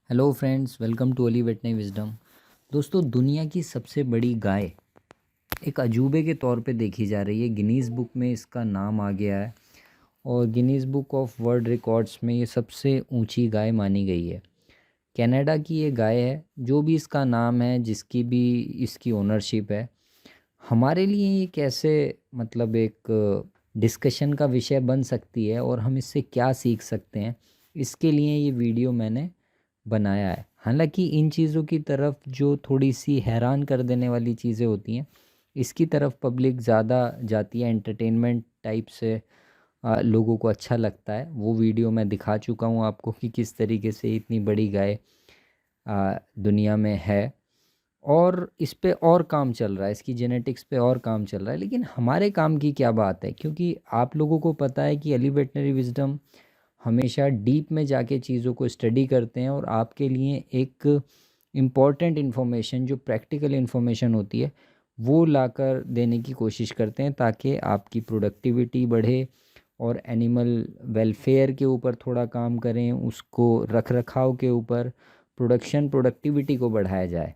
Hello friends, welcome to Oli veterinary wisdom. दोस्तों, दुनिया की सबसे बड़ी गाय एक अजूबे के तौर पे देखी जा रही है। गिनीज़ बुक में इसका नाम आ गया है और Guinness book of world records में ये सबसे ऊंची गाय मानी गई है। कनाडा की ये गाय है। जो भी इसका नाम है, जिसकी भी इसकी ओनरशिप है, हमारे लिए ये कैसे मतलब एक डिस्कशन का विषय बन सकती है और हम इससे क्या सीख सकते हैं, इसके लिए ये वीडियो मैंने बनाया है। हालांकि इन चीज़ों की तरफ जो थोड़ी सी हैरान कर देने वाली चीज़ें होती हैं, इसकी तरफ पब्लिक ज़्यादा जाती है। एंटरटेनमेंट टाइप से लोगों को अच्छा लगता है। वो वीडियो मैं दिखा चुका हूँ आपको कि किस तरीके से इतनी बड़ी गाय दुनिया में है और इस पे और काम चल रहा है, इसकी जेनेटिक्स पे और काम चल रहा है। लेकिन हमारे काम की क्या बात है, क्योंकि आप लोगों को पता है कि एली वेटनरी विजडम हमेशा डीप में जाके चीज़ों को स्टडी करते हैं और आपके लिए एक इम्पॉर्टेंट इन्फॉर्मेशन, जो प्रैक्टिकल इन्फॉर्मेशन होती है, वो लाकर देने की कोशिश करते हैं ताकि आपकी प्रोडक्टिविटी बढ़े और एनिमल वेलफेयर के ऊपर थोड़ा काम करें, उसको रख रखाव के ऊपर, प्रोडक्टिविटी को बढ़ाया जाए।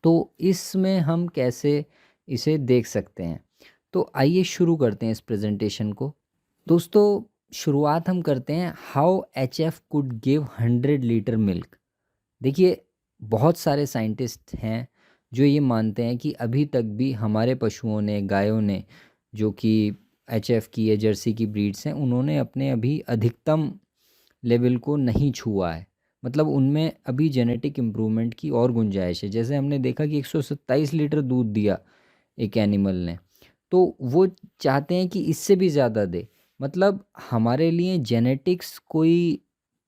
तो इसमें हम कैसे इसे देख सकते हैं, तो आइए शुरू करते हैं इस प्रेजेंटेशन को। दोस्तों, शुरुआत हम करते हैं how H F could give 100 litre milk. देखिए, बहुत सारे साइंटिस्ट हैं जो ये मानते हैं कि अभी तक भी हमारे पशुओं ने, गायों ने, जो कि एच एफ की या जर्सी की ब्रीड्स हैं, उन्होंने अपने अभी अधिकतम लेवल को नहीं छुआ है। मतलब उनमें अभी जेनेटिक इम्प्रूवमेंट की और गुंजाइश है। जैसे हमने देखा कि 127 लीटर दूध दिया एक एनिमल ने, तो वो चाहते हैं कि इससे भी ज़्यादा दे। मतलब हमारे लिए जेनेटिक्स कोई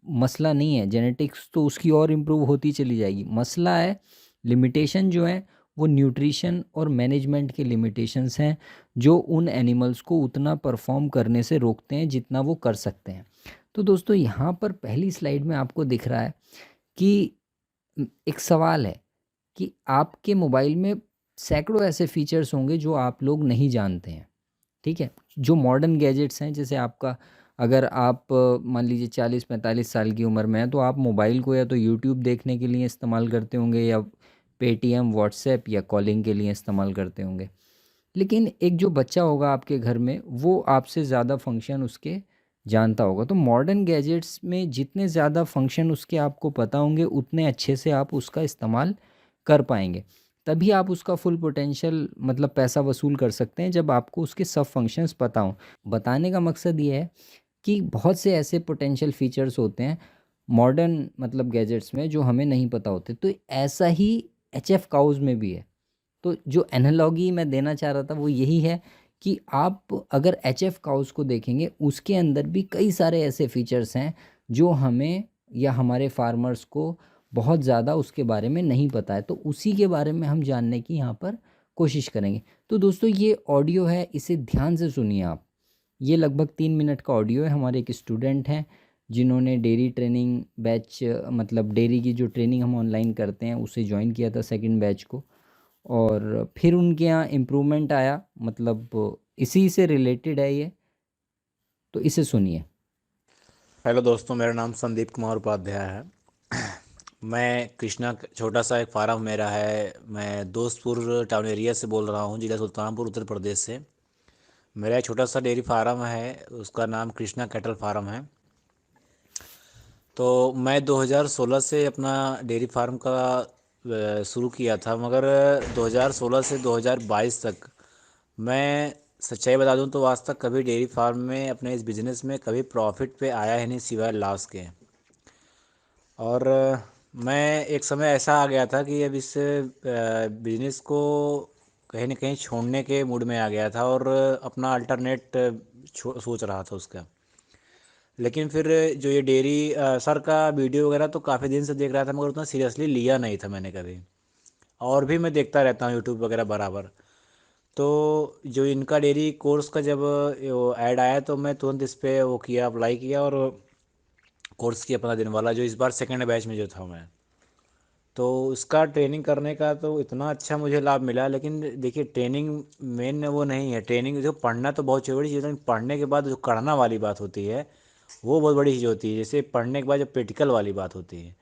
मसला नहीं है, जेनेटिक्स तो उसकी और इम्प्रूव होती चली जाएगी। मसला है, लिमिटेशन जो है वो न्यूट्रिशन और मैनेजमेंट के लिमिटेशंस हैं, जो उन एनिमल्स को उतना परफॉर्म करने से रोकते हैं जितना वो कर सकते हैं। तो दोस्तों, यहाँ पर पहली स्लाइड में आपको दिख रहा है कि एक सवाल है कि आपके मोबाइल में सैकड़ों ऐसे फीचर्स होंगे जो आप लोग नहीं जानते हैं। ठीक है, जो मॉडर्न गैजेट्स हैं, जैसे आपका, अगर आप मान लीजिए 40-45 साल की उम्र में है, तो आप मोबाइल को या तो यूट्यूब देखने के लिए इस्तेमाल करते होंगे, या पेटीएम, व्हाट्सएप या कॉलिंग के लिए इस्तेमाल करते होंगे। लेकिन एक जो बच्चा होगा आपके घर में, वो आपसे ज़्यादा फंक्शन उसके जानता होगा। तो मॉडर्न गैजेट्स में जितने ज़्यादा फंक्शन उसके आपको पता होंगे, उतने अच्छे से आप उसका इस्तेमाल कर पाएंगे। तभी आप उसका फुल पोटेंशियल, मतलब पैसा वसूल कर सकते हैं, जब आपको उसके सब फंक्शंस पता हों। बताने का मकसद ये है कि बहुत से ऐसे पोटेंशियल फीचर्स होते हैं मॉडर्न मतलब गैजेट्स में, जो हमें नहीं पता होते। तो ऐसा ही एच एफ काउज में भी है। तो जो एनालॉगी मैं देना चाह रहा था वो यही है कि आप अगर एच एफ काउस को देखेंगे, उसके अंदर भी कई सारे ऐसे फीचर्स हैं जो हमें या हमारे फार्मर्स को बहुत ज़्यादा उसके बारे में नहीं पता है। तो उसी के बारे में हम जानने की यहाँ पर कोशिश करेंगे। तो दोस्तों, ये ऑडियो है, इसे ध्यान से सुनिए आप। ये लगभग 3 मिनट का ऑडियो है। हमारे एक स्टूडेंट हैं जिन्होंने डेयरी ट्रेनिंग बैच, मतलब डेयरी की जो ट्रेनिंग हम ऑनलाइन करते हैं, उसे ज्वाइन किया था, सेकंड बैच को। और फिर उनके यहाँ इम्प्रूवमेंट आया, मतलब इसी से रिलेटेड है ये। तो इसे सुनिए। हेलो दोस्तों, मेरा नाम संदीप कुमार उपाध्याय है। मैं कृष्णा, छोटा सा एक फार्म मेरा है। मैं दोस्तपुर टाउन एरिया से बोल रहा हूँ, जिला सुल्तानपुर, उत्तर प्रदेश से। मेरा एक छोटा सा डेयरी फार्म है, उसका नाम कृष्णा कैटल फार्म है। तो मैं 2016 से अपना डेयरी फार्म का शुरू किया था, मगर 2016 से 2022 तक मैं सच्चाई बता दूं तो आज तक कभी डेयरी फार्म में, अपने इस बिज़नेस में कभी प्रॉफिट पे आया ही नहीं, सिवाय लॉस के। और मैं एक समय ऐसा आ गया था कि अब इस बिजनेस को कहीं ना कहीं छोड़ने के मूड में आ गया था और अपना अल्टरनेट सोच रहा था उसका। लेकिन फिर जो ये डेयरी सर का वीडियो वगैरह तो काफ़ी दिन से देख रहा था, मगर उतना सीरियसली लिया नहीं था मैंने कभी। और भी मैं देखता रहता हूँ यूट्यूब वगैरह बराबर। तो जो इनका डेयरी कोर्स का जब वो ऐड आया, तो मैं तुरंत इस पर वो किया, अप्लाई किया और कोर्स किया 15 दिन वाला, जो इस बार सेकेंड बैच में जो था मैं। तो उसका ट्रेनिंग करने का तो इतना अच्छा मुझे लाभ मिला। लेकिन देखिए, ट्रेनिंग मेन वो नहीं है। ट्रेनिंग जो पढ़ना तो बहुत बड़ी चीज़ है, लेकिन पढ़ने के बाद जो करना वाली बात होती है, वो बहुत बड़ी चीज़ होती है। जैसे पढ़ने के बाद जो प्रैक्टिकल वाली बात होती है,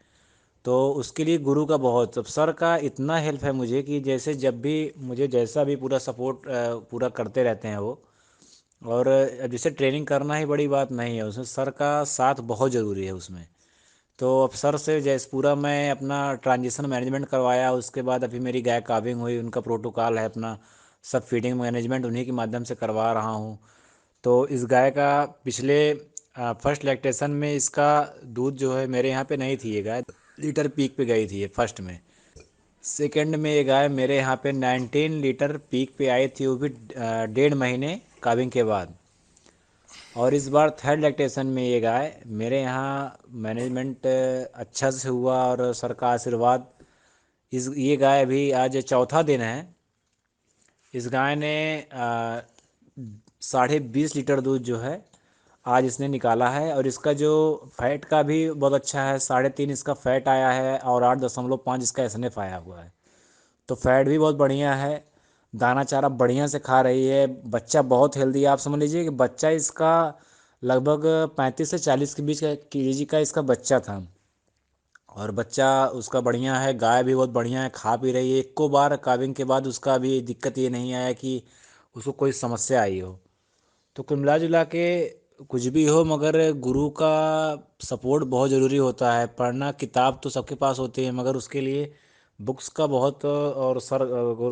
तो उसके लिए गुरु का बहुत, अब सर का इतना हेल्प है मुझे कि जैसे जब भी मुझे जैसा भी पूरा सपोर्ट पूरा करते रहते हैं वो। और जैसे ट्रेनिंग करना ही बड़ी बात नहीं है, उसमें सर का साथ बहुत ज़रूरी है उसमें। तो अब सर से जैसे पूरा मैं अपना ट्रांजिशन मैनेजमेंट करवाया, उसके बाद अभी मेरी गाय काविंग हुई, उनका प्रोटोकॉल है अपना, सब फीडिंग मैनेजमेंट उन्हीं के माध्यम से करवा रहा हूँ। तो इस गाय का पिछले फर्स्ट लैक्टेशन में इसका दूध जो है मेरे यहाँ पे नहीं थी, ये गाय लीटर पीक पे गई थी ये फर्स्ट में। सेकंड में ये गाय मेरे यहाँ पे 19 लीटर पीक पे आई थी, वो भी 1.5 महीने काविंग के बाद। और इस बार थर्ड लैक्टेशन में ये गाय मेरे यहाँ मैनेजमेंट अच्छा से हुआ और सर का आशीर्वाद। इस ये गाय अभी आज चौथा दिन है। इस गाय ने 20.5 लीटर दूध जो है आज इसने निकाला है, और इसका जो फैट का भी बहुत अच्छा है, 3.5 इसका फैट आया है और 8.5 इसका एसएनएफ आया हुआ है। तो फैट भी बहुत बढ़िया है, दाना चारा बढ़िया से खा रही है, बच्चा बहुत हेल्दी है। आप समझ लीजिए कि बच्चा इसका लगभग 35 से 40 के बीच का केजी का इसका बच्चा था। और बच्चा उसका बढ़िया है, गाय भी बहुत बढ़िया है, खा पी रही है। एको बार काविंग के बाद उसका भी दिक्कत ये नहीं आया कि उसको कोई समस्या आई हो। तो कुल मिला जुला के कुछ भी हो, मगर गुरु का सपोर्ट बहुत ज़रूरी होता है। पढ़ना किताब तो सबके पास होती है, मगर उसके लिए बुक्स का बहुत और सर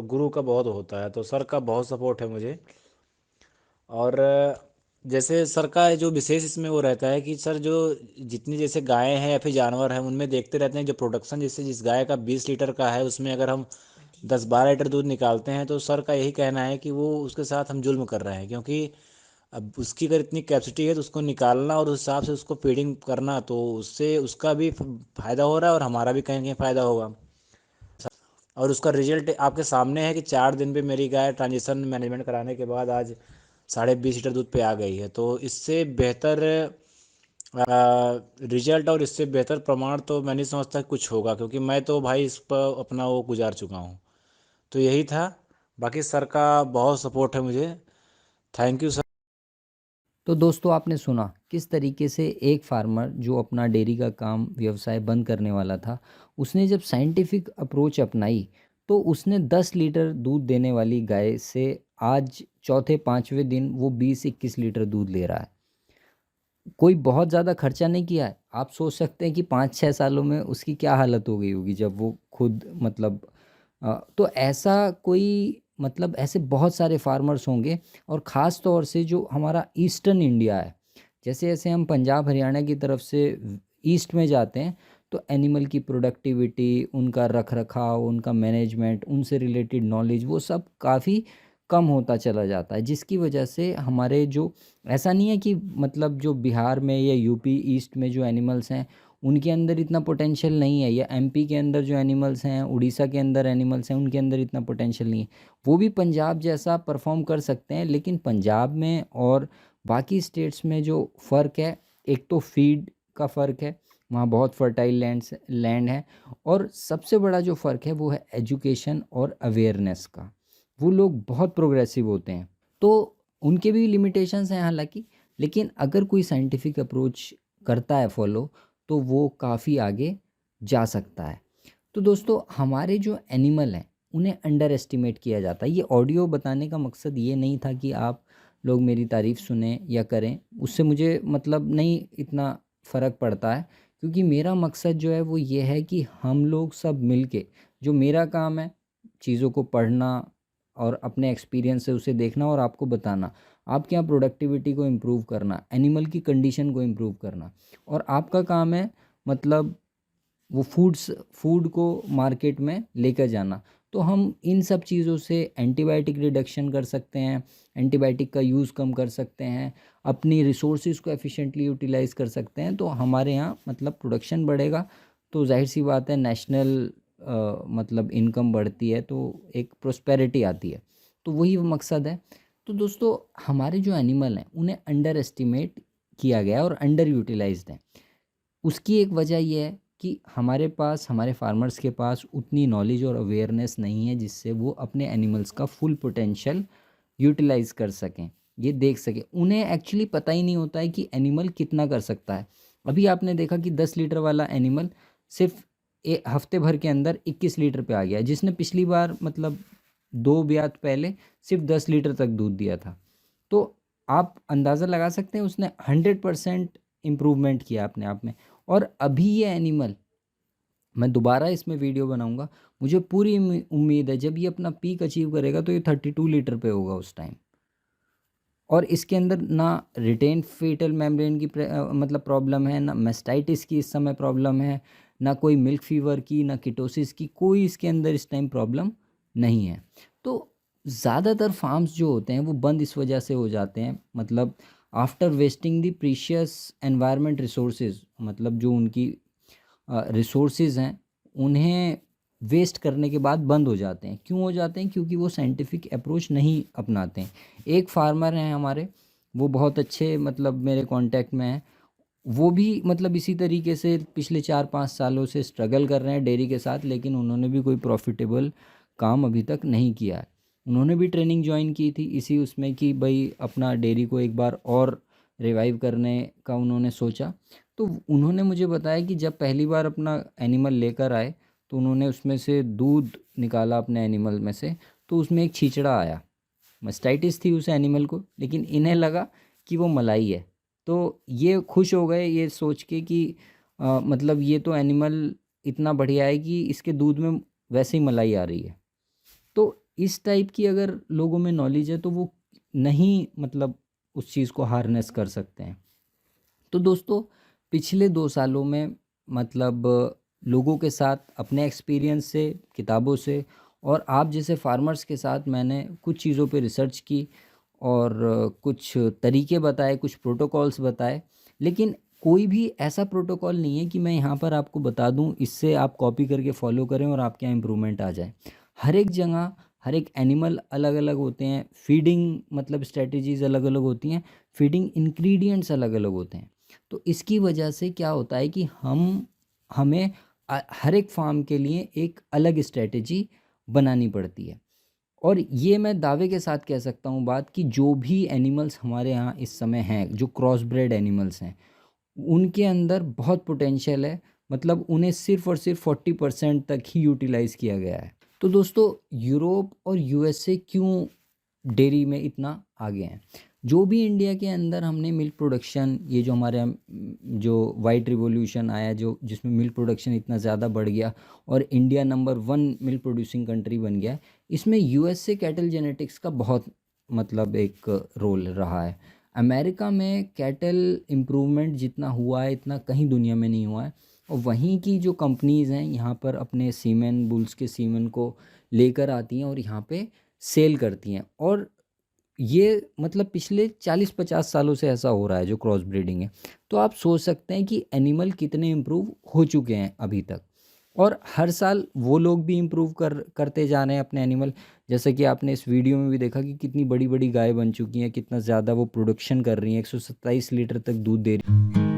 गुरु का बहुत होता है। तो सर का बहुत सपोर्ट है मुझे। और जैसे सर का जो विशेष इसमें वो रहता है कि सर जो जितनी जैसे गायें हैं या फिर जानवर हैं उनमें देखते रहते हैं जो प्रोडक्शन, जैसे जिस गाय का 20 लीटर का है उसमें अगर हम 10-12 लीटर दूध निकालते हैं, तो सर का यही कहना है कि वो उसके साथ हम जुल्म कर रहे हैं। क्योंकि अब उसकी अगर इतनी कैपेसिटी है तो उसको निकालना और उस हिसाब से उसको फीडिंग करना, तो उससे उसका भी फायदा हो रहा है और हमारा भी कहीं ना कहीं फ़ायदा होगा। और उसका रिजल्ट आपके सामने है कि 4 दिन पे मेरी गाय ट्रांजिशन मैनेजमेंट कराने के बाद आज 20.5 लीटर दूध पे आ गई है। तो इससे बेहतर रिजल्ट और इससे बेहतर प्रमाण तो मैं नहीं समझता कि कुछ होगा, क्योंकि मैं तो भाई इस पर अपना वो गुजार चुका हूँ। तो यही था, बाकी सर का बहुत सपोर्ट है मुझे। Thank you sir. तो दोस्तों आपने सुना किस तरीके से एक फार्मर जो अपना डेयरी का काम व्यवसाय बंद करने वाला था, उसने जब साइंटिफिक अप्रोच अपनाई तो उसने 10 लीटर दूध देने वाली गाय से आज चौथे पाँचवें दिन वो 20-21 लीटर दूध ले रहा है। कोई बहुत ज़्यादा खर्चा नहीं किया है। आप सोच सकते हैं कि 5-6 सालों में उसकी क्या हालत हो गई होगी जब वो खुद मतलब तो ऐसा कोई मतलब ऐसे बहुत सारे फार्मर्स होंगे। और ख़ास तौर से जो हमारा ईस्टर्न इंडिया है, जैसे जैसे हम पंजाब हरियाणा की तरफ से ईस्ट में जाते हैं, तो एनिमल की प्रोडक्टिविटी, उनका रख रखाव, उनका मैनेजमेंट, उनसे रिलेटेड नॉलेज वो सब काफ़ी कम होता चला जाता है, जिसकी वजह से हमारे जो ऐसा नहीं है कि मतलब जो बिहार में या यूपी ईस्ट में जो एनिमल्स हैं उनके अंदर इतना पोटेंशियल नहीं है, या एमपी के अंदर जो एनिमल्स हैं, उड़ीसा के अंदर एनिमल्स हैं, उनके अंदर इतना पोटेंशियल नहीं है। वो भी पंजाब जैसा परफॉर्म कर सकते हैं, लेकिन पंजाब में और बाकी स्टेट्स में जो फ़र्क है, एक तो फीड का फ़र्क है, वहाँ बहुत फर्टाइल लैंड है। और सबसे बड़ा जो फ़र्क है वो है एजुकेशन और अवेयरनेस का। वो लोग बहुत प्रोग्रेसिव होते हैं। तो उनके भी लिमिटेशंस हैं हालांकि, लेकिन अगर कोई साइंटिफिक अप्रोच करता है फॉलो, तो वो काफ़ी आगे जा सकता है। तो दोस्तों हमारे जो एनिमल हैं उन्हें अंडर एस्टिमेट किया जाता है। ये ऑडियो बताने का मकसद ये नहीं था कि आप लोग मेरी तारीफ़ सुने या करें, उससे मुझे मतलब नहीं इतना फ़र्क पड़ता है। क्योंकि मेरा मकसद जो है वो ये है कि हम लोग सब मिलके, जो मेरा काम है चीज़ों को पढ़ना और अपने एक्सपीरियंस से उसे देखना और आपको बताना, आपके यहाँ प्रोडक्टिविटी को इम्प्रूव करना, एनिमल की कंडीशन को इम्प्रूव करना, और आपका काम है मतलब वो फूड को मार्केट में लेकर जाना। तो हम इन सब चीज़ों से एंटीबायोटिक रिडक्शन कर सकते हैं, एंटीबायोटिक का यूज़ कम कर सकते हैं, अपनी रिसोर्सेज को एफिशिएंटली यूटिलाइज़ कर सकते हैं। तो हमारे यहाँ मतलब प्रोडक्शन बढ़ेगा, तो जाहिर सी बात है नेशनल मतलब इनकम बढ़ती है, तो एक प्रोस्पेरिटी आती है। तो वही मकसद है। तो दोस्तों हमारे जो एनिमल हैं उन्हें अंडर एस्टिमेट किया गया है और अंडर यूटिलाइज्ड हैं। उसकी एक वजह ये है कि हमारे पास, हमारे फार्मर्स के पास उतनी नॉलेज और अवेयरनेस नहीं है जिससे वो अपने एनिमल्स का फुल पोटेंशियल यूटिलाइज कर सकें, ये देख सकें। उन्हें एक्चुअली पता ही नहीं होता है कि एनिमल कितना कर सकता है। अभी आपने देखा कि 10 लीटर वाला एनिमल सिर्फ हफ्ते भर के अंदर 21 लीटर पे आ गया, जिसने पिछली बार मतलब 2 ब्यात पहले सिर्फ 10 लीटर तक दूध दिया था। तो आप अंदाज़ा लगा सकते हैं उसने 100% इम्प्रूवमेंट किया अपने आप में। और अभी ये एनिमल, मैं दोबारा इसमें वीडियो बनाऊंगा, मुझे पूरी उम्मीद है जब ये अपना पीक अचीव करेगा तो ये 32 लीटर पे होगा उस टाइम। और इसके अंदर ना रिटेन फीटल मेम्ब्रेन की मतलब प्रॉब्लम है, ना मेस्टाइटिस की इस समय प्रॉब्लम है, ना कोई मिल्क फीवर की, ना कीटोसिस की, कोई इसके अंदर इस टाइम प्रॉब्लम नहीं है। तो ज़्यादातर फार्म्स जो होते हैं वो बंद इस वजह से हो जाते हैं, मतलब after wasting the precious environment resources, मतलब जो उनकी रिसोर्सेज हैं उन्हें वेस्ट करने के बाद बंद हो जाते हैं। क्यों हो जाते हैं? क्योंकि वो साइंटिफिक अप्रोच नहीं अपनाते हैं। एक फार्मर हैं हमारे, वो बहुत अच्छे मतलब मेरे कांटेक्ट में हैं, वो भी मतलब इसी तरीके से पिछले 4-5 सालों से स्ट्रगल कर रहे हैं डेयरी के साथ, लेकिन उन्होंने भी कोई प्रॉफिटेबल काम अभी तक नहीं किया है। उन्होंने भी ट्रेनिंग ज्वाइन की थी इसी उसमें कि भाई अपना डेयरी को एक बार और रिवाइव करने का उन्होंने सोचा। तो उन्होंने मुझे बताया कि जब पहली बार अपना एनिमल लेकर आए तो उन्होंने उसमें से दूध निकाला अपने एनिमल में से, तो उसमें एक छींचड़ा आया। मस्टाइटिस थी उस एनिमल को, लेकिन इन्हें लगा कि वो मलाई है। तो ये खुश हो गए ये सोच के कि मतलब ये तो एनिमल इतना बढ़िया है कि इसके दूध में वैसे ही मलाई आ रही है। तो इस टाइप की अगर लोगों में नॉलेज है तो वो नहीं मतलब उस चीज़ को हार्नेस कर सकते हैं। तो दोस्तों पिछले 2 सालों में मतलब लोगों के साथ अपने एक्सपीरियंस से, किताबों से और आप जैसे फार्मर्स के साथ मैंने कुछ चीज़ों पे रिसर्च की और कुछ तरीके बताए, कुछ प्रोटोकॉल्स बताए। लेकिन कोई भी ऐसा प्रोटोकॉल नहीं है कि मैं यहाँ पर आपको बता दूँ इससे आप कॉपी करके फॉलो करें और आपके यहाँ इम्प्रूवमेंट आ जाए। हर एक जगह हर एक एनिमल अलग अलग होते हैं, फीडिंग मतलब स्ट्रेटजीज़ अलग अलग होती हैं, फीडिंग इंग्रेडिएंट्स अलग अलग होते हैं। तो इसकी वजह से क्या होता है कि हमें हर एक फार्म के लिए एक अलग स्ट्रेटजी बनानी पड़ती है। और ये मैं दावे के साथ कह सकता हूँ बात कि जो भी एनिमल्स हमारे यहाँ इस समय हैं, जो क्रॉस ब्रेड एनिमल्स हैं, उनके अंदर बहुत पोटेंशियल है। मतलब उन्हें सिर्फ और सिर्फ 40% तक ही यूटिलाइज़ किया गया है। तो दोस्तों यूरोप और यूएसए क्यों डेयरी में इतना आगे हैं? जो भी इंडिया के अंदर हमने मिल्क प्रोडक्शन, ये जो हमारे जो वाइट रिवॉल्यूशन आया, जो जिसमें मिल्क प्रोडक्शन इतना ज़्यादा बढ़ गया और India number 1 milk producing country बन गया, इसमें यूएसए कैटल जेनेटिक्स का बहुत मतलब एक रोल रहा है। अमेरिका में कैटल इम्प्रूवमेंट जितना हुआ है इतना कहीं दुनिया में नहीं हुआ है। और वहीं की जो कंपनीज़ हैं यहाँ पर अपने सीमेन, बुल्स के सीमेन को लेकर आती हैं और यहाँ पे सेल करती हैं। और ये मतलब पिछले 40-50 सालों से ऐसा हो रहा है जो क्रॉस ब्रीडिंग है। तो आप सोच सकते हैं कि एनिमल कितने इम्प्रूव हो चुके हैं अभी तक। और हर साल वो लोग भी इम्प्रूव करते जा रहे हैं अपने एनिमल। जैसे कि आपने इस वीडियो में भी देखा कि कितनी बड़ी बड़ी गाय बन चुकी हैं, कितना ज़्यादा वो प्रोडक्शन कर रही हैं, 127 लीटर तक दूध दे रही हैं।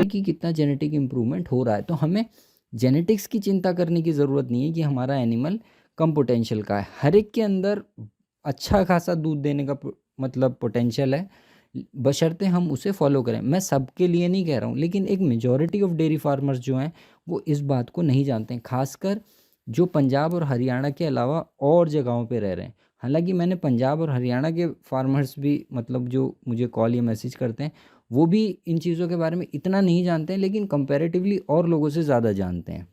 कि कितना जेनेटिक इम्प्रूवमेंट हो रहा है। तो हमें जेनेटिक्स की चिंता करने की ज़रूरत नहीं है कि हमारा एनिमल कम पोटेंशियल का है। हर एक के अंदर अच्छा खासा दूध देने का मतलब पोटेंशियल है, बशर्ते हम उसे फॉलो करें। मैं सबके लिए नहीं कह रहा हूँ, लेकिन एक मेजॉरिटी ऑफ डेयरी फार्मर्स जो हैं वो इस बात को नहीं जानते हैं, खासकर जो पंजाब और हरियाणा के अलावा और जगहों पे रह रहे हैं। हालांकि मैंने पंजाब और हरियाणा के फार्मर्स भी मतलब जो मुझे कॉल या मैसेज करते हैं वो भी इन चीज़ों के बारे में इतना नहीं जानते हैं, लेकिन कंपैरेटिवली और लोगों से ज़्यादा जानते हैं।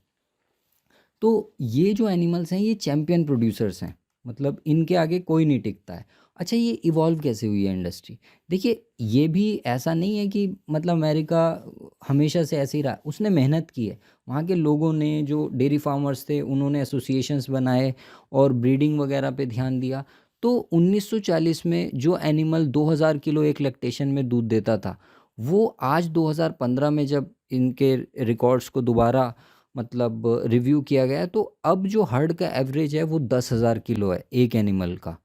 तो ये जो एनिमल्स हैं ये चैम्पियन प्रोड्यूसर्स हैं। मतलब इनके आगे कोई नहीं टिकता है। अच्छा, ये इवॉल्व कैसे हुई है इंडस्ट्री? देखिए, ये भी ऐसा नहीं है कि मतलब अमेरिका हमेशा से ऐसे ही रहा, उसने मेहनत की है। वहाँ के लोगों ने, जो डेयरी फार्मर्स थे, उन्होंने एसोसिएशंस बनाए और ब्रीडिंग वगैरह पे ध्यान दिया। तो 1940 में जो एनिमल 2000 किलो एक लैक्टेशन में दूध देता था, वो आज 2015 में जब इनके रिकॉर्ड्स को दोबारा मतलब रिव्यू किया गया, तो अब जो हर्ड का एवरेज है वो 10,000 किलो है एक एनिमल का।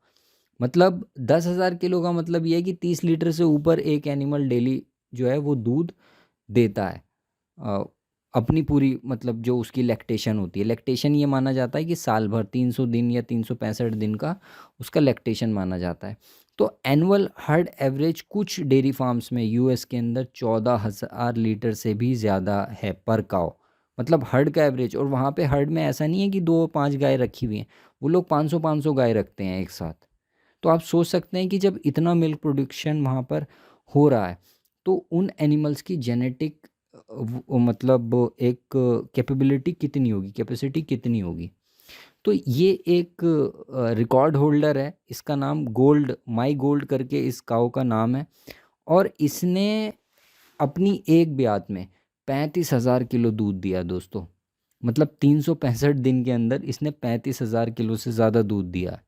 मतलब 10,000 किलो का मतलब ये है कि 30 लीटर से ऊपर एक एनिमल डेली जो है वो दूध देता है। अ, अपनी पूरी मतलब जो उसकी लैक्टेशन होती है, लैक्टेशन ये माना जाता है कि साल भर 300 दिन या 365 दिन का उसका लैक्टेशन माना जाता है। तो एनुअल हर्ड एवरेज कुछ डेयरी फार्म्स में यूएस के अंदर 14,000 लीटर से भी ज़्यादा है पर काव। मतलब हर्ड का एवरेज, और वहाँ पे हर्ड में ऐसा नहीं है कि 2-5 गाय रखी हुई हैं, वो लोग 500-500 गाय रखते हैं एक साथ। तो आप सोच सकते हैं कि जब इतना मिल्क प्रोडक्शन वहाँ पर हो रहा है, तो उन एनिमल्स की जेनेटिक मतलब एक कैपेबिलिटी कितनी होगी, कैपेसिटी कितनी होगी। तो ये एक रिकॉर्ड होल्डर है, इसका नाम गोल्ड, माई गोल्ड करके इस काऊ का नाम है। और इसने अपनी एक ब्यात में 35,000 किलो दूध दिया दोस्तों। मतलब 365 दिन के अंदर इसने 35,000 किलो से ज़्यादा दूध दिया।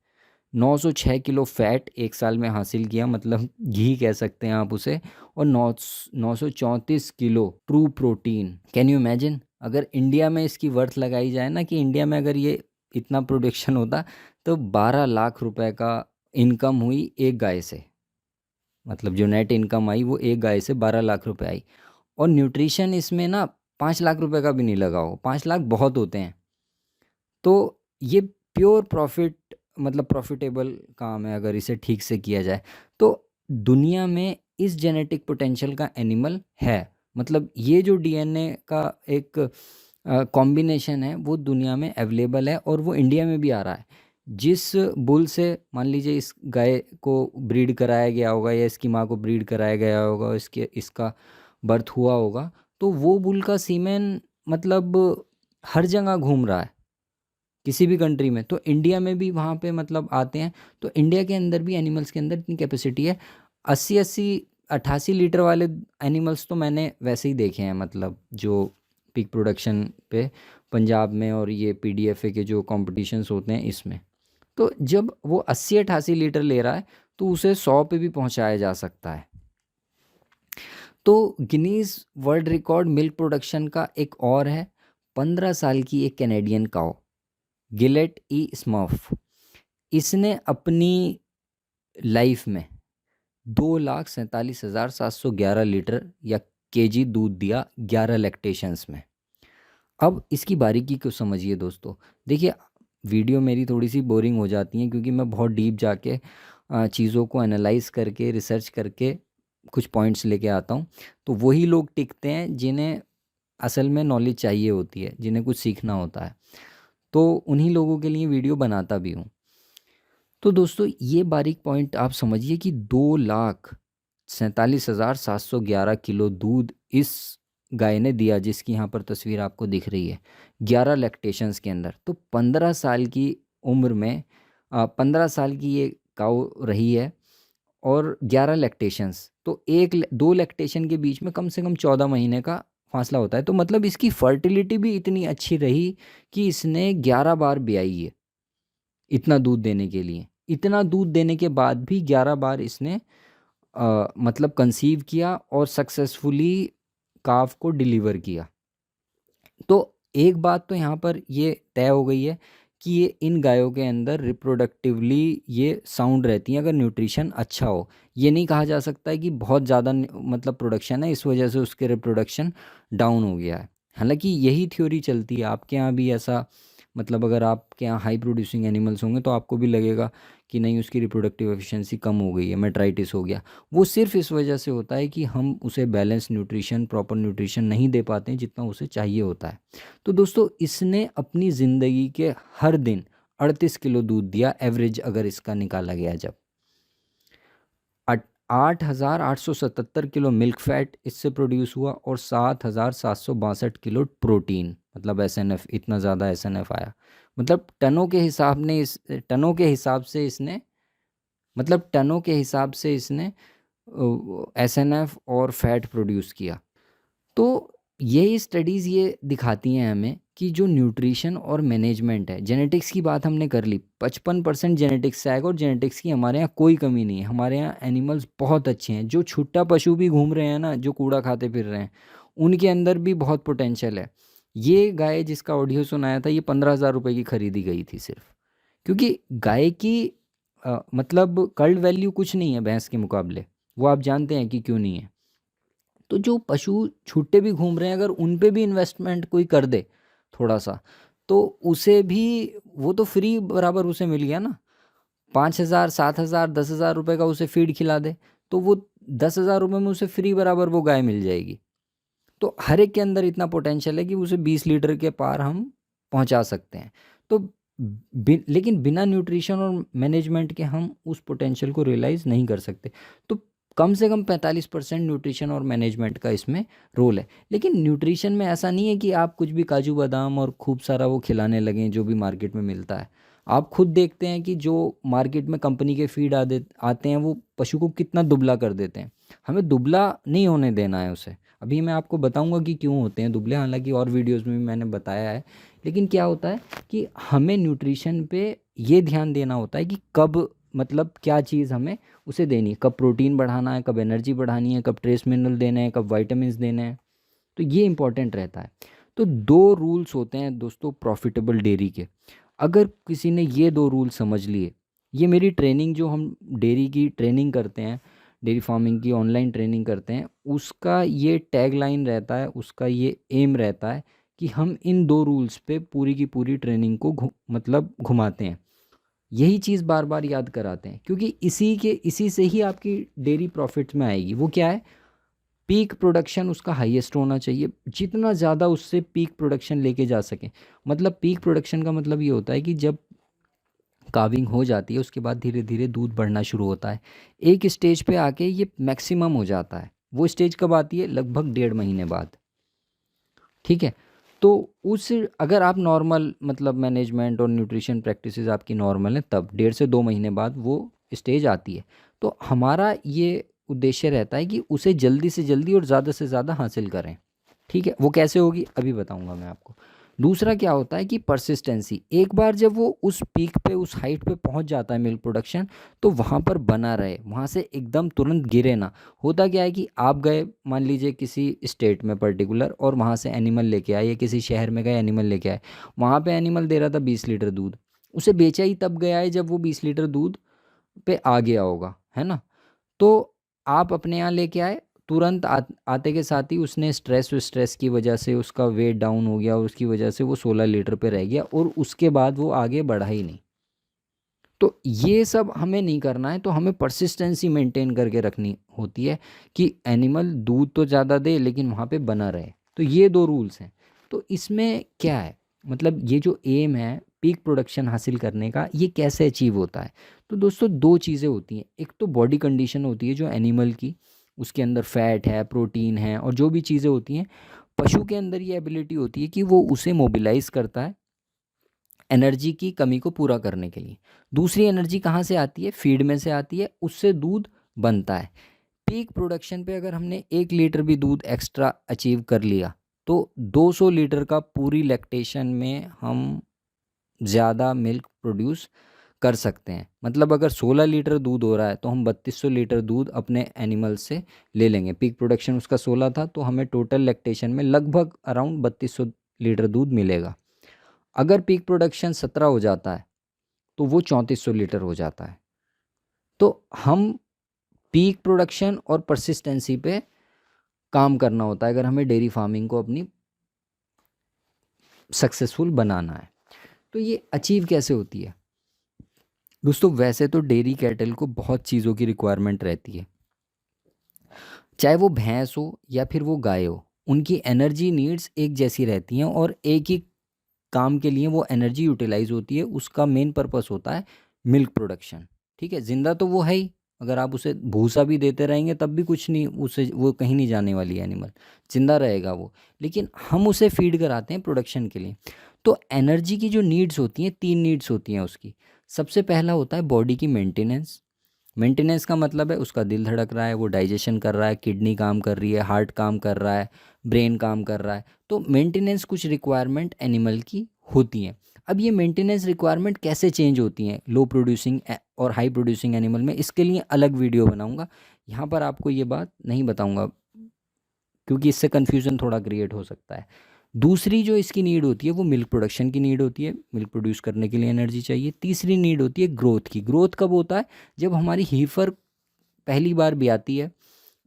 906 किलो फैट एक साल में हासिल किया, मतलब घी कह सकते हैं आप उसे। और 934 kilo true protein. Can you imagine, अगर इंडिया में इसकी वर्थ लगाई जाए ना, कि इंडिया में अगर ये इतना प्रोडक्शन होता, तो 12 लाख रुपए का इनकम हुई एक गाय से। मतलब जो नेट इनकम आई वो एक गाय से 12 लाख रुपए आई। और न्यूट्रिशन इसमें ना 5 लाख रुपए का भी नहीं लगा हो, 5 लाख बहुत होते हैं। तो ये प्योर प्रॉफिट, मतलब प्रॉफिटेबल काम है अगर इसे ठीक से किया जाए। तो दुनिया में इस जेनेटिक पोटेंशियल का एनिमल है। मतलब ये जो डीएनए का एक कॉम्बिनेशन है वो दुनिया में अवेलेबल है, और वो इंडिया में भी आ रहा है। जिस बुल से मान लीजिए इस गाय को ब्रीड कराया गया होगा, या इसकी माँ को ब्रीड कराया गया होगा, इसका बर्थ हुआ होगा, तो वो बुल का सीमेन मतलब हर जगह घूम रहा है किसी भी कंट्री में। तो इंडिया में भी वहाँ पे मतलब आते हैं। तो इंडिया के अंदर भी एनिमल्स के अंदर इतनी कैपेसिटी है। 88 लीटर वाले एनिमल्स तो मैंने वैसे ही देखे हैं, मतलब जो पिग प्रोडक्शन पे पंजाब में, और ये पीडीएफए के जो कॉम्पिटिशन्स होते हैं इसमें। तो जब वो 80-88 लीटर ले रहा है, तो उसे 100 पे भी पहुंचाया जा सकता है। तो Guinness world record milk production का एक और है। 15 साल की एक कैनेडियन काऊ, गिलेट ई स्मर्फ, इसने अपनी लाइफ में 2,47,711 लीटर या केजी दूध दिया 11 लैक्टेशंस में। अब इसकी बारीकी को समझिए दोस्तों। देखिए, वीडियो मेरी थोड़ी सी बोरिंग हो जाती है, क्योंकि मैं बहुत डीप जाके चीज़ों को एनालाइज करके, रिसर्च करके कुछ पॉइंट्स लेके आता हूँ। तो वही लोग टिकते हैं जिन्हें असल में नॉलेज चाहिए होती है, जिन्हें कुछ सीखना होता है। तो उन्हीं लोगों के लिए वीडियो बनाता भी हूँ। तो दोस्तों, ये बारीक पॉइंट आप समझिए कि 2,47,711 किलो दूध इस गाय ने दिया, जिसकी यहाँ पर तस्वीर आपको दिख रही है, 11 लैक्टेशंस के अंदर। तो 15 साल की उम्र में 15 साल की ये काऊ रही है, और 11 लैक्टेशंस, तो दो लैक्टेशन के बीच में कम से कम 14 महीने का फासला होता है। तो मतलब इसकी फर्टिलिटी भी इतनी अच्छी रही कि इसने 11 बार ब्याई है इतना दूध देने के लिए। इतना दूध देने के बाद भी 11 बार इसने मतलब कंसीव किया और सक्सेसफुली काफ को डिलीवर किया। तो एक बात तो यहाँ पर ये तय हो गई है कि ये इन गायों के अंदर रिप्रोडक्टिवली ये साउंड रहती हैं अगर न्यूट्रिशन अच्छा हो। ये नहीं कहा जा सकता है कि बहुत ज़्यादा मतलब प्रोडक्शन है, इस वजह से उसके रिप्रोडक्शन डाउन हो गया है। हालांकि यही थ्योरी चलती है, आपके यहाँ भी ऐसा, मतलब अगर आपके यहाँ हाई प्रोड्यूसिंग एनिमल्स होंगे तो आपको भी लगेगा कि नहीं, उसकी रिप्रोडक्टिव एफिशिएंसी कम हो गई है, मेट्राइटिस हो गया। वो सिर्फ इस वजह से होता है कि हम उसे बैलेंस न्यूट्रिशन, प्रॉपर न्यूट्रिशन नहीं दे पाते हैं जितना उसे चाहिए होता है। तो दोस्तों, इसने अपनी ज़िंदगी के हर दिन 38 किलो दूध दिया, एवरेज अगर इसका निकाला गया जब 8,877 किलो मिल्क फैट इससे प्रोड्यूस हुआ और 7,762 किलो प्रोटीन, मतलब एसएनएफ, इतना ज़्यादा एसएनएफ आया। मतलब टनों के हिसाब से इसने, मतलब टनों के हिसाब से इसने एसएनएफ और फैट प्रोड्यूस किया। तो यही स्टडीज़ ये दिखाती हैं हमें कि जो न्यूट्रिशन और मैनेजमेंट है, जेनेटिक्स की बात हमने कर ली, 55% जेनेटिक्स से आएगा और जेनेटिक्स की हमारे यहाँ कोई कमी नहीं है। हमारे यहाँ एनिमल्स बहुत अच्छे हैं। जो छुट्टा पशु भी घूम रहे हैं ना, जो कूड़ा खाते फिर रहे हैं, उनके अंदर भी बहुत पोटेंशियल है। ये गाय जिसका ऑडियो सुनाया था, ये 15,000 रुपये की खरीदी गई थी सिर्फ, क्योंकि गाय की मतलब कल्ट वैल्यू कुछ नहीं है भैंस के मुकाबले। वो आप जानते हैं कि क्यों नहीं है। तो जो पशु छूटे भी घूम रहे हैं, अगर उन पे भी इन्वेस्टमेंट कोई कर दे थोड़ा सा, तो उसे भी, वो तो फ्री बराबर उसे मिल गया ना। 5,000, 7,000, 10,000 रुपये का उसे फीड खिला दे, तो वो 10,000 रुपये में उसे फ्री बराबर वो गाय मिल जाएगी। तो हर एक के अंदर इतना पोटेंशियल है कि उसे 20 लीटर के पार हम पहुंचा सकते हैं। तो लेकिन बिना न्यूट्रिशन और मैनेजमेंट के हम उस पोटेंशियल को रियलाइज़ नहीं कर सकते। तो कम से कम 45% न्यूट्रिशन और मैनेजमेंट का इसमें रोल है। लेकिन न्यूट्रिशन में ऐसा नहीं है कि आप कुछ भी काजू बादाम और खूब सारा वो खिलाने लगें जो भी मार्केट में मिलता है। आप खुद देखते हैं कि जो मार्केट में कंपनी के फीड आते हैं, वो पशु को कितना दुबला कर देते हैं। हमें दुबला नहीं होने देना है उसे। अभी मैं आपको बताऊंगा कि क्यों होते हैं दुबले, हालांकि और वीडियोस में भी मैंने बताया है। लेकिन क्या होता है कि हमें न्यूट्रिशन पे ये ध्यान देना होता है कि कब, मतलब क्या चीज़ हमें उसे देनी है, कब प्रोटीन बढ़ाना है, कब एनर्जी बढ़ानी है, कब ट्रेस मिनरल देने हैं, कब वाइटामिन देने हैं। तो ये इंपॉर्टेंट रहता है। तो 2 रूल्स होते हैं दोस्तों प्रॉफिटेबल डेयरी के। अगर किसी ने ये 2 रूल समझ लिए, ये मेरी ट्रेनिंग, जो हम डेयरी की ट्रेनिंग करते हैं, डेयरी फार्मिंग की ऑनलाइन ट्रेनिंग करते हैं, उसका ये टैग लाइन रहता है, उसका ये एम रहता है कि हम इन 2 रूल्स पे पूरी की पूरी ट्रेनिंग को मतलब घुमाते हैं। यही चीज़ बार बार याद कराते हैं, क्योंकि इसी से ही आपकी डेयरी प्रॉफिट्स में आएगी। वो क्या है? पीक प्रोडक्शन उसका हाईएस्ट होना चाहिए, जितना ज़्यादा उससे पीक प्रोडक्शन लेके जा सकें। मतलब पीक प्रोडक्शन का मतलब ये होता है कि जब काविंग हो जाती है, उसके बाद धीरे धीरे दूध बढ़ना शुरू होता है। एक स्टेज पे आके ये मैक्सिमम हो जाता है। वो स्टेज कब आती है? लगभग 1.5 महीने बाद। ठीक है। तो उस, अगर आप नॉर्मल, मतलब मैनेजमेंट और न्यूट्रिशन प्रैक्टिसेस आपकी नॉर्मल है, तब 1.5 से 2 महीने बाद वो स्टेज आती है। तो हमारा ये उद्देश्य रहता है कि उसे जल्दी से जल्दी और ज़्यादा से ज़्यादा हासिल करें। ठीक है। वो कैसे होगी अभी बताऊंगा मैं आपको। दूसरा क्या होता है कि परसिस्टेंसी। एक बार जब वो उस पीक पे, उस हाइट पे पहुंच जाता है मिल्क प्रोडक्शन, तो वहाँ पर बना रहे, वहाँ से एकदम तुरंत गिरे ना। होता क्या है कि आप गए मान लीजिए किसी स्टेट में पर्टिकुलर, और वहाँ से एनिमल लेके आए, या किसी शहर में गए एनिमल लेके आए, वहाँ पे एनिमल दे रहा था 20 लीटर दूध, उसे बेचा ही तब गया है जब वो 20 लीटर दूध पे आ गया होगा, है ना। तो आप अपने यहाँ लेके आए, तुरंत आते के साथ ही उसने स्ट्रेस की वजह से उसका वेट डाउन हो गया, और उसकी वजह से वो 16 लीटर पे रह गया, और उसके बाद वो आगे बढ़ा ही नहीं। तो ये सब हमें नहीं करना है। तो हमें परसिस्टेंसी मेंटेन करके रखनी होती है कि एनिमल दूध तो ज़्यादा दे लेकिन वहाँ पे बना रहे। तो ये 2 रूल्स हैं। तो इसमें क्या है, मतलब ये जो एम है पीक प्रोडक्शन हासिल करने का, ये कैसे अचीव होता है? तो दोस्तों 2 चीज़ें होती हैं। एक तो बॉडी कंडीशन होती है जो एनिमल की, उसके अंदर फैट है, प्रोटीन है, और जो भी चीज़ें होती हैं। पशु के अंदर ये एबिलिटी होती है कि वो उसे मोबिलाइज करता है एनर्जी की कमी को पूरा करने के लिए। दूसरी एनर्जी कहाँ से आती है? फीड में से आती है, उससे दूध बनता है। पीक प्रोडक्शन पे अगर हमने 1 लीटर भी दूध एक्स्ट्रा अचीव कर लिया, तो 200 लीटर का पूरी लैक्टेशन में हम ज़्यादा मिल्क प्रोड्यूस कर सकते हैं। मतलब अगर 16 लीटर दूध हो रहा है, तो हम 3200 लीटर दूध अपने एनिमल से ले लेंगे। पीक प्रोडक्शन उसका 16 था, तो हमें टोटल लैक्टेशन में लगभग अराउंड 3200 लीटर दूध मिलेगा। अगर पीक प्रोडक्शन 17 हो जाता है, तो वो 3400 लीटर हो जाता है। तो हम पीक प्रोडक्शन और परसिस्टेंसी पे काम करना होता है अगर हमें डेयरी फार्मिंग को अपनी सक्सेसफुल बनाना है। तो ये अचीव कैसे होती है दोस्तों? वैसे तो डेयरी कैटल को बहुत चीज़ों की रिक्वायरमेंट रहती है, चाहे वो भैंस हो या फिर वो गाय हो, उनकी एनर्जी नीड्स एक जैसी रहती हैं, और एक ही काम के लिए वो एनर्जी यूटिलाइज होती है। उसका मेन पर्पस होता है मिल्क प्रोडक्शन। ठीक है। जिंदा तो वो है ही, अगर आप उसे भूसा भी देते रहेंगे तब भी कुछ नहीं, उसे वो कहीं नहीं जाने वाली एनिमल, जिंदा रहेगा वो। लेकिन हम उसे फीड कराते हैं प्रोडक्शन के लिए। तो एनर्जी की जो नीड्स होती हैं, 3 नीड्स होती हैं उसकी। सबसे पहला होता है बॉडी की मेंटेनेंस। मेंटेनेंस का मतलब है उसका दिल धड़क रहा है, वो डाइजेशन कर रहा है, किडनी काम कर रही है, हार्ट काम कर रहा है, ब्रेन काम कर रहा है। तो मेंटेनेंस कुछ रिक्वायरमेंट एनिमल की होती हैं। अब ये मेंटेनेंस रिक्वायरमेंट कैसे चेंज होती हैं लो प्रोड्यूसिंग और हाई प्रोड्यूसिंग एनिमल में, इसके लिए अलग वीडियो बनाऊंगा। यहाँ पर आपको ये बात नहीं बताऊंगा क्योंकि इससे कन्फ्यूज़न थोड़ा क्रिएट हो सकता है। दूसरी जो इसकी नीड होती है वो मिल्क प्रोडक्शन की नीड होती है, मिल्क प्रोड्यूस करने के लिए एनर्जी चाहिए। तीसरी नीड होती है ग्रोथ की। ग्रोथ कब होता है? जब हमारी हीफर पहली बार ब्याती है,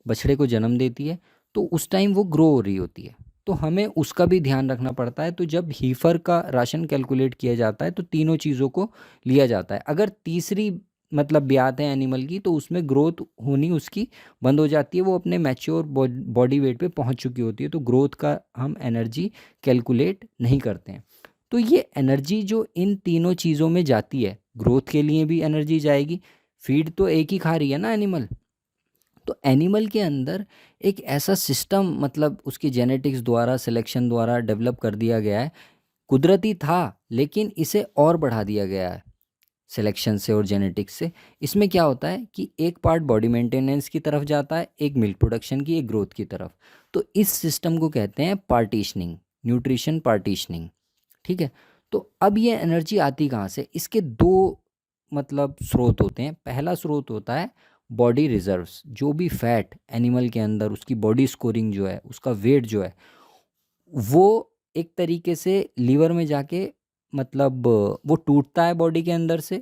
बछड़े को जन्म देती है, तो उस टाइम वो ग्रो हो रही होती है, तो हमें उसका भी ध्यान रखना पड़ता है। तो जब हीफर का राशन कैलकुलेट किया जाता है तो तीनों चीज़ों को लिया जाता है। अगर तीसरी मतलब ब्यात है एनिमल की, तो उसमें ग्रोथ होनी उसकी बंद हो जाती है, वो अपने मैच्योर बॉडी वेट पे पहुंच चुकी होती है, तो ग्रोथ का हम एनर्जी कैलकुलेट नहीं करते हैं। तो ये एनर्जी जो इन तीनों चीज़ों में जाती है, ग्रोथ के लिए भी एनर्जी जाएगी, फीड तो एक ही खा रही है ना एनिमल, तो एनिमल के अंदर एक ऐसा सिस्टम मतलब उसकी जेनेटिक्स द्वारा, सिलेक्शन द्वारा डेवलप कर दिया गया है। कुदरती था लेकिन इसे और बढ़ा दिया गया है सिलेक्शन से और जेनेटिक्स से। इसमें क्या होता है कि एक पार्ट बॉडी मेंटेनेंस की तरफ जाता है, एक मिल्क प्रोडक्शन की, एक ग्रोथ की तरफ। तो इस सिस्टम को कहते हैं पार्टीशनिंग, न्यूट्रिशन पार्टीशनिंग। ठीक है। तो अब ये एनर्जी आती कहाँ से? इसके दो मतलब स्रोत होते हैं। पहला स्रोत होता है बॉडी रिजर्व्स, जो भी फैट एनिमल के अंदर, उसकी बॉडी स्कोरिंग जो है, उसका वेट जो है, वो एक तरीके से लीवर में जाके मतलब वो टूटता है बॉडी के अंदर से,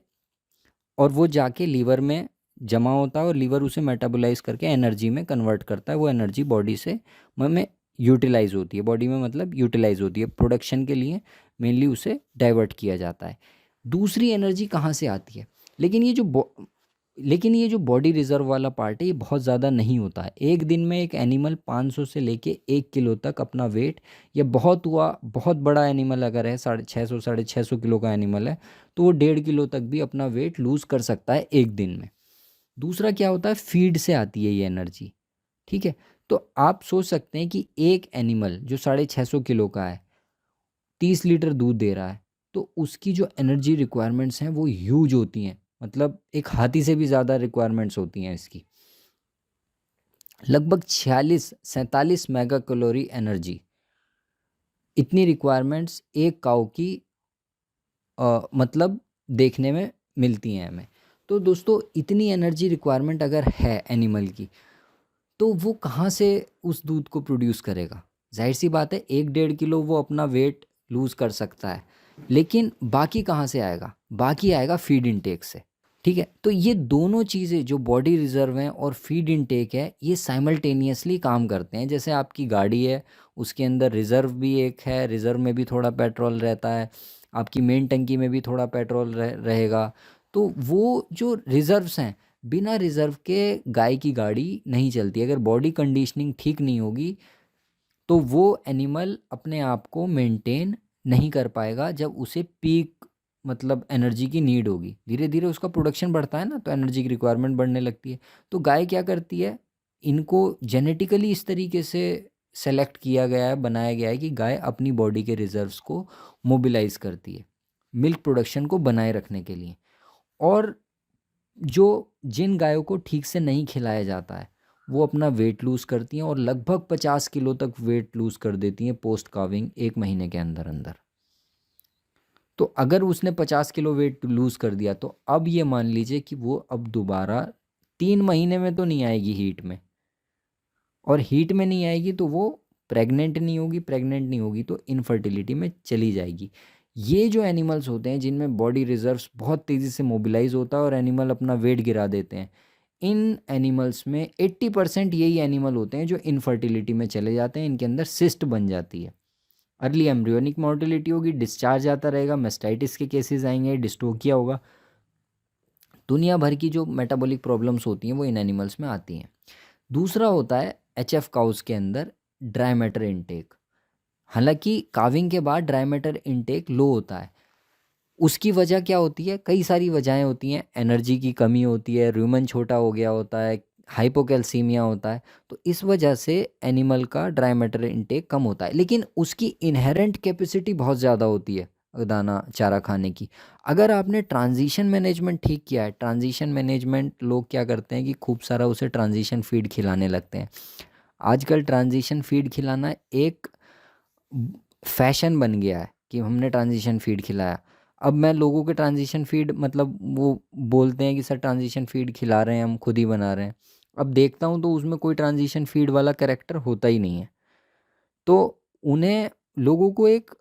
और वो जाके लीवर में जमा होता है, और लीवर उसे मेटाबोलाइज करके एनर्जी में कन्वर्ट करता है। वो एनर्जी बॉडी से में यूटिलाइज होती है, बॉडी में मतलब यूटिलाइज होती है, प्रोडक्शन के लिए मेनली उसे डाइवर्ट किया जाता है। दूसरी एनर्जी कहाँ से आती है? लेकिन ये जो बॉडी रिजर्व वाला पार्ट है, ये बहुत ज़्यादा नहीं होता है। एक दिन में एक एनिमल 500 से लेके 1 किलो तक अपना वेट, या बहुत हुआ बहुत बड़ा एनिमल अगर है, 650 650 किलो का एनिमल है, तो वो 1.5 किलो तक भी अपना वेट लूज़ कर सकता है एक दिन में। दूसरा क्या होता है? फीड से आती है ये एनर्जी। ठीक है। तो आप सोच सकते हैं कि एक एनिमल जो 650 किलो का है, 30 लीटर दूध दे रहा है, तो उसकी जो एनर्जी रिक्वायरमेंट्स हैं वो ह्यूज होती हैं। मतलब एक हाथी से भी ज़्यादा रिक्वायरमेंट्स होती हैं इसकी। लगभग 46-47 मेगा कैलोरी एनर्जी, इतनी रिक्वायरमेंट्स एक काऊ की मतलब देखने में मिलती हैं हमें। तो दोस्तों, इतनी एनर्जी रिक्वायरमेंट अगर है एनिमल की, तो वो कहाँ से उस दूध को प्रोड्यूस करेगा? जाहिर सी बात है 1-1.5 किलो वो अपना वेट लूज़ कर सकता है, लेकिन बाकी कहाँ से आएगा? बाकी आएगा फीड इनटेक से। ठीक है। तो ये दोनों चीज़ें जो बॉडी रिजर्व हैं और फीड इनटेक है, ये साइमल्टेनियसली काम करते हैं। जैसे आपकी गाड़ी है, उसके अंदर रिज़र्व भी एक है, रिज़र्व में भी थोड़ा पेट्रोल रहता है, आपकी मेन टंकी में भी थोड़ा पेट्रोल रहेगा। तो वो जो रिज़र्व्स हैं, बिना रिज़र्व के गाय की गाड़ी नहीं चलती। अगर बॉडी कंडीशनिंग ठीक नहीं होगी तो वो एनिमल अपने आप को मेंटेन नहीं कर पाएगा। जब उसे पीक मतलब एनर्जी की नीड होगी, धीरे धीरे उसका प्रोडक्शन बढ़ता है ना, तो एनर्जी की रिक्वायरमेंट बढ़ने लगती है। तो गाय क्या करती है, इनको जेनेटिकली इस तरीके से सेलेक्ट किया गया है, बनाया गया है कि गाय अपनी बॉडी के रिजर्व्स को मोबिलाइज करती है मिल्क प्रोडक्शन को बनाए रखने के लिए। और जो जिन गायों को ठीक से नहीं खिलाया जाता है, वो अपना वेट लूज़ करती हैं, और लगभग 50 किलो तक वेट लूज़ कर देती हैं पोस्ट काविंग, 1 महीने के अंदर अंदर। तो अगर उसने 50 किलो वेट लूज़ कर दिया, तो अब ये मान लीजिए कि वो अब दोबारा 3 महीने में तो नहीं आएगी हीट में, और हीट में नहीं आएगी तो वो प्रेग्नेंट नहीं होगी, प्रेग्नेंट नहीं होगी तो इनफर्टिलिटी में चली जाएगी। ये जो एनिमल्स होते हैं जिनमें बॉडी रिजर्व्स बहुत तेज़ी से मोबिलाइज होता है और एनिमल अपना वेट गिरा देते हैं, इन एनिमल्स में 80% यही एनिमल होते हैं जो इनफर्टिलिटी में चले जाते हैं। इनके अंदर सिस्ट बन जाती है, अर्ली एम्ब्रियोनिक मोर्टेलिटी होगी, डिस्चार्ज आता रहेगा, मेस्टाइटिस के केसेस आएंगे, डिस्टोकिया होगा। दुनिया भर की जो मेटाबॉलिक प्रॉब्लम्स होती हैं वो इन एनिमल्स में आती हैं। दूसरा होता है एचएफ काउस के अंदर ड्राई मैटर इनटेक। हालांकि काविंग के बाद ड्राई मैटर इनटेक लो होता है, उसकी वजह क्या होती है? कई सारी वजहें होती हैं, एनर्जी की कमी होती है, रूमेन छोटा हो गया होता है, हाइपोकैल्सीमिया होता है, तो इस वजह से एनिमल का ड्राई मैटर इनटेक कम होता है। लेकिन उसकी इनहेरेंट कैपेसिटी बहुत ज़्यादा होती है दाना चारा खाने की। अगर आपने ट्रांजिशन मैनेजमेंट ठीक किया है, ट्रांजिशन मैनेजमेंट लोग क्या करते हैं कि खूब सारा उसे ट्रांजिशन फीड खिलाने लगते हैं। आजकल ट्रांजिशन फीड खिलाना एक फैशन बन गया है कि हमने ट्रांजिशन फीड खिलाया। अब मैं लोगों के ट्रांजिशन फीड मतलब वो बोलते हैं कि सर ट्रांजिशन फीड खिला रहे हैं, हम खुद ही बना रहे हैं। अब देखता हूँ तो उसमें कोई ट्रांजिशन फीड वाला कैरेक्टर होता ही नहीं है। तो उन्हें लोगों को एक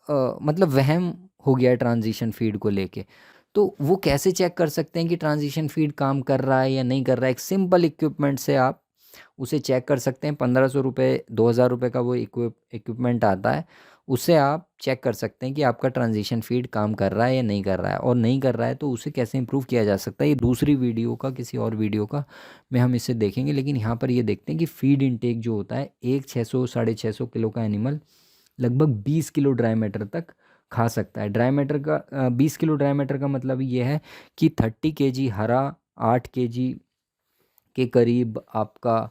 मतलब वहम हो गया है ट्रांजिशन फीड को लेके। तो वो कैसे चेक कर सकते हैं कि ट्रांजिशन फीड काम कर रहा है या नहीं कर रहा है? एक सिंपल इक्विपमेंट से आप उसे चेक कर सकते हैं। 1500 रुपये 2000 रुपये का वो इक्विपमेंट आता है, उससे आप चेक कर सकते हैं कि आपका ट्रांजिशन फीड काम कर रहा है या नहीं कर रहा है। और नहीं कर रहा है तो उसे कैसे इम्प्रूव किया जा सकता है, ये दूसरी वीडियो का, किसी और वीडियो का में हम इसे देखेंगे। लेकिन यहाँ पर ये देखते हैं कि फीड इनटेक जो होता है, एक 600 650 किलो का एनिमल लगभग 20 किलो ड्राई मैटर तक खा सकता है। ड्राई मैटर का 20 किलो ड्राई मैटर का मतलब ये है कि 30 kg हरा, 8 kg के करीब आपका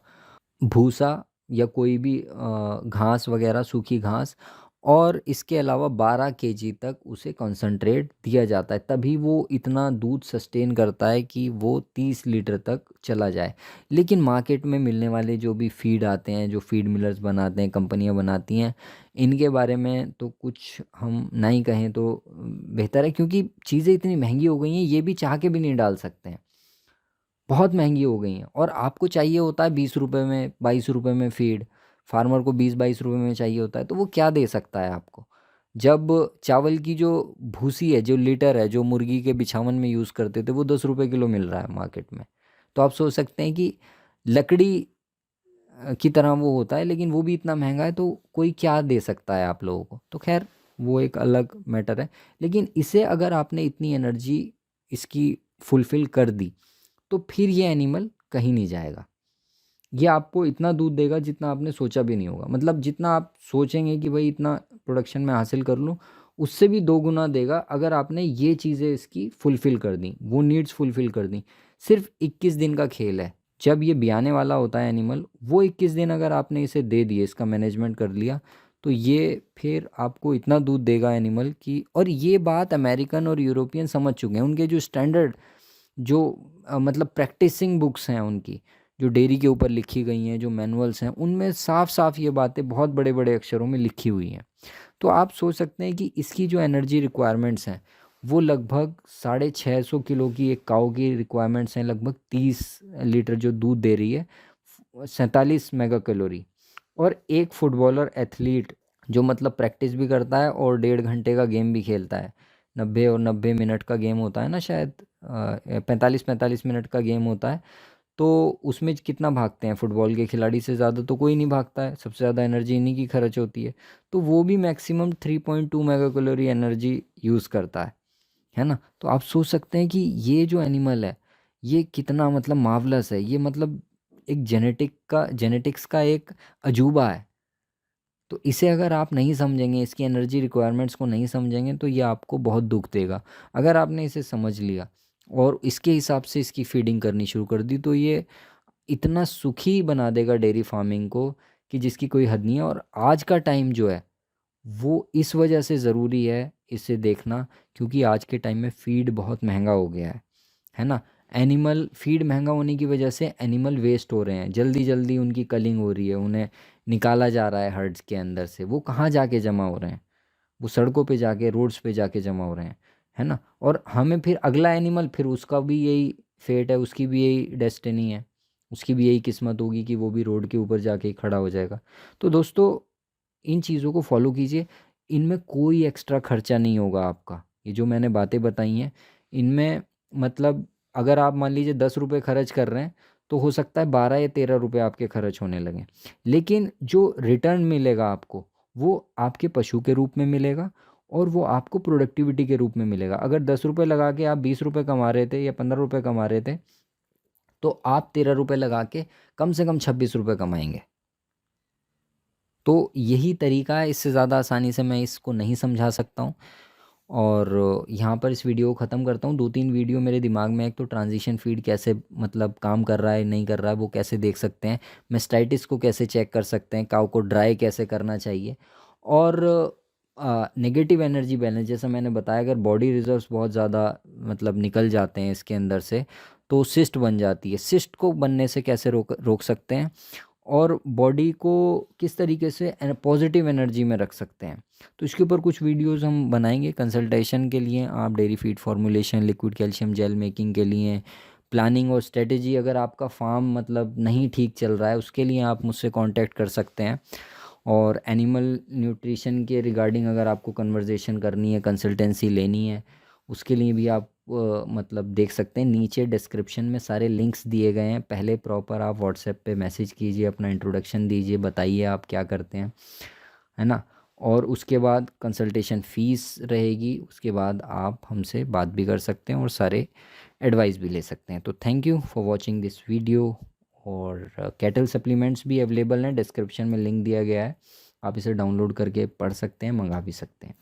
भूसा या कोई भी घास वगैरह, सूखी घास, और इसके अलावा 12 kg तक उसे कंसंट्रेट दिया जाता है। तभी वो इतना दूध सस्टेन करता है कि वो 30 लीटर तक चला जाए। लेकिन मार्केट में मिलने वाले जो भी फीड आते हैं, जो फीड मिलर्स बनाते हैं, कंपनियां बनाती हैं, इनके बारे में तो कुछ हम नहीं कहें तो बेहतर है, क्योंकि चीज़ें इतनी महंगी हो गई हैं, ये भी चाह के भी नहीं डाल सकते हैं, बहुत महंगी हो गई हैं। और आपको चाहिए होता है 20 रुपये में, 22 रुपये में फीड, फार्मर को 20-22 रुपये में चाहिए होता है, तो वो क्या दे सकता है आपको? जब चावल की जो भूसी है, जो लीटर है, जो मुर्गी के बिछावन में यूज़ करते थे, वो 10 रुपये किलो मिल रहा है मार्केट में। तो आप सोच सकते हैं कि लकड़ी की तरह वो होता है, लेकिन वो भी इतना महंगा है, तो कोई क्या दे सकता है आप लोगों को? तो खैर वो एक अलग मैटर है। लेकिन इसे अगर आपने इतनी एनर्जी इसकी फुलफ़िल कर दी, तो फिर ये एनिमल कहीं नहीं जाएगा। ये आपको इतना दूध देगा जितना आपने सोचा भी नहीं होगा। मतलब जितना आप सोचेंगे कि भाई इतना प्रोडक्शन में हासिल कर लूँ, उससे भी 2 गुना देगा अगर आपने ये चीज़ें इसकी फुलफ़िल कर दी, वो नीड्स फुलफ़िल कर दी। सिर्फ़ 21 दिन का खेल है। जब ये ब्याने वाला होता है एनिमल, वो 21 दिन अगर आपने इसे दे दिए, इसका मैनेजमेंट कर लिया, तो ये फिर आपको इतना दूध देगा एनिमल कि, और ये बात अमेरिकन और यूरोपियन समझ चुके हैं। उनके जो स्टैंडर्ड, जो मतलब प्रैक्टिसिंग बुक्स हैं उनकी, जो डेयरी के ऊपर लिखी गई हैं, जो मैनुअल्स हैं, उनमें साफ-साफ ये बातें बहुत बड़े-बड़े अक्षरों में लिखी हुई हैं। तो आप सोच सकते हैं कि इसकी जो एनर्जी रिक्वायरमेंट्स हैं, वो लगभग 650 किलो की एक काऊ की रिक्वायरमेंट्स हैं, लगभग 30 लीटर जो दूध दे रही है, 47 मेगा कैलोरी। और एक फुटबॉलर एथलीट जो मतलब प्रैक्टिस भी करता है और 1.5 घंटे का गेम भी खेलता है, 90 और 90 मिनट का गेम होता है ना शायद, 45-45 मिनट का गेम होता है, तो उसमें कितना भागते हैं फुटबॉल के खिलाड़ी से ज़्यादा तो कोई नहीं भागता है, सबसे ज़्यादा एनर्जी इन्हीं की खर्च होती है। तो वो भी maximum 3.2 mega calorie energy use करता है ना? तो आप सोच सकते हैं कि ये जो एनिमल है, ये कितना मतलब मार्वलस है। ये मतलब एक जेनेटिक्स का एक अजूबा है। तो इसे अगर आप नहीं समझेंगे, इसकी एनर्जी रिक्वायरमेंट्स को नहीं समझेंगे, तो ये आपको बहुत दुःख देगा। अगर आपने इसे समझ लिया और इसके हिसाब से इसकी फीडिंग करनी शुरू कर दी, तो ये इतना सुखी बना देगा डेयरी फार्मिंग को कि जिसकी कोई हद नहीं है। और आज का टाइम जो है, वो इस वजह से ज़रूरी है इसे देखना, क्योंकि आज के टाइम में फ़ीड बहुत महंगा हो गया है ना? एनिमल फ़ीड महंगा होने की वजह से एनिमल वेस्ट हो रहे हैं, जल्दी-जल्दी उनकी कलिंग हो रही है, उन्हें निकाला जा रहा है हर्ड्स के अंदर से। वो कहाँ जाके जमा हो रहे हैं? वो सड़कों पे जाके, रोड्स पे जाके जमा हो रहे हैं, है ना? और हमें फिर अगला एनिमल, फिर उसका भी यही फ़ेट है, उसकी भी यही डेस्टिनी है, उसकी भी यही किस्मत होगी कि वो भी रोड के ऊपर जाके ही खड़ा हो जाएगा। तो दोस्तों, इन चीज़ों को फ़ॉलो कीजिए, इनमें कोई एक्स्ट्रा खर्चा नहीं होगा आपका। ये जो मैंने बातें बताई हैं, इनमें मतलब अगर आप मान लीजिए 10 रुपये खर्च कर रहे हैं, तो हो सकता है 12 या 13 रुपये आपके खर्च होने लगें। लेकिन जो रिटर्न मिलेगा आपको, वो आपके पशु के रूप में मिलेगा और वो आपको प्रोडक्टिविटी के रूप में मिलेगा। अगर 10 रुपये लगा के आप 20 रुपये कमा रहे थे या 15 रुपये कमा रहे थे, तो आप 13 रुपये लगा के कम से कम 26 रुपये कमाएँगे। तो यही तरीका है, इससे ज़्यादा आसानी से मैं इसको नहीं समझा सकता हूँ। और यहाँ पर इस वीडियो को ख़त्म करता हूँ। 2-3 वीडियो मेरे दिमाग में है। एक तो ट्रांजिशन फीड कैसे मतलब काम कर रहा है नहीं कर रहा है वो कैसे देख सकते हैं, मेस्टाइटिस को कैसे चेक कर सकते हैं, काऊ को ड्राई कैसे करना चाहिए, और नेगेटिव एनर्जी बैलेंस जैसा मैंने बताया, अगर बॉडी रिजर्व्स बहुत ज़्यादा मतलब निकल जाते हैं इसके अंदर से तो सिस्ट बन जाती है। सिस्ट को बनने से कैसे रोक रोक सकते हैं, और बॉडी को किस तरीके से पॉजिटिव एनर्जी में रख सकते हैं, तो इसके ऊपर कुछ वीडियोस हम बनाएंगे। कंसल्टेशन के लिए आप dairy feed formulation, liquid calcium gel making के लिए, प्लानिंग और स्ट्रेटेजी, अगर आपका फार्म मतलब नहीं ठीक चल रहा है उसके लिए आप मुझसे कांटेक्ट कर सकते हैं। और एनिमल न्यूट्रिशन के रिगार्डिंग अगर आपको कन्वर्जेशन करनी है, कंसल्टेंसी लेनी है, उसके लिए भी आप मतलब देख सकते हैं। नीचे डिस्क्रिप्शन में सारे लिंक्स दिए गए हैं। पहले प्रॉपर आप व्हाट्सएप पे मैसेज कीजिए, अपना इंट्रोडक्शन दीजिए, बताइए आप क्या करते हैं, है ना। और उसके बाद कंसल्टेशन फ़ीस रहेगी, उसके बाद आप हमसे बात भी कर सकते हैं और सारे एडवाइस भी ले सकते हैं। तो thank you for watching this video. और कैटल सप्लीमेंट्स भी अवेलेबल हैं, डिस्क्रिप्शन में लिंक दिया गया है, आप इसे डाउनलोड करके पढ़ सकते हैं, मंगा भी सकते हैं।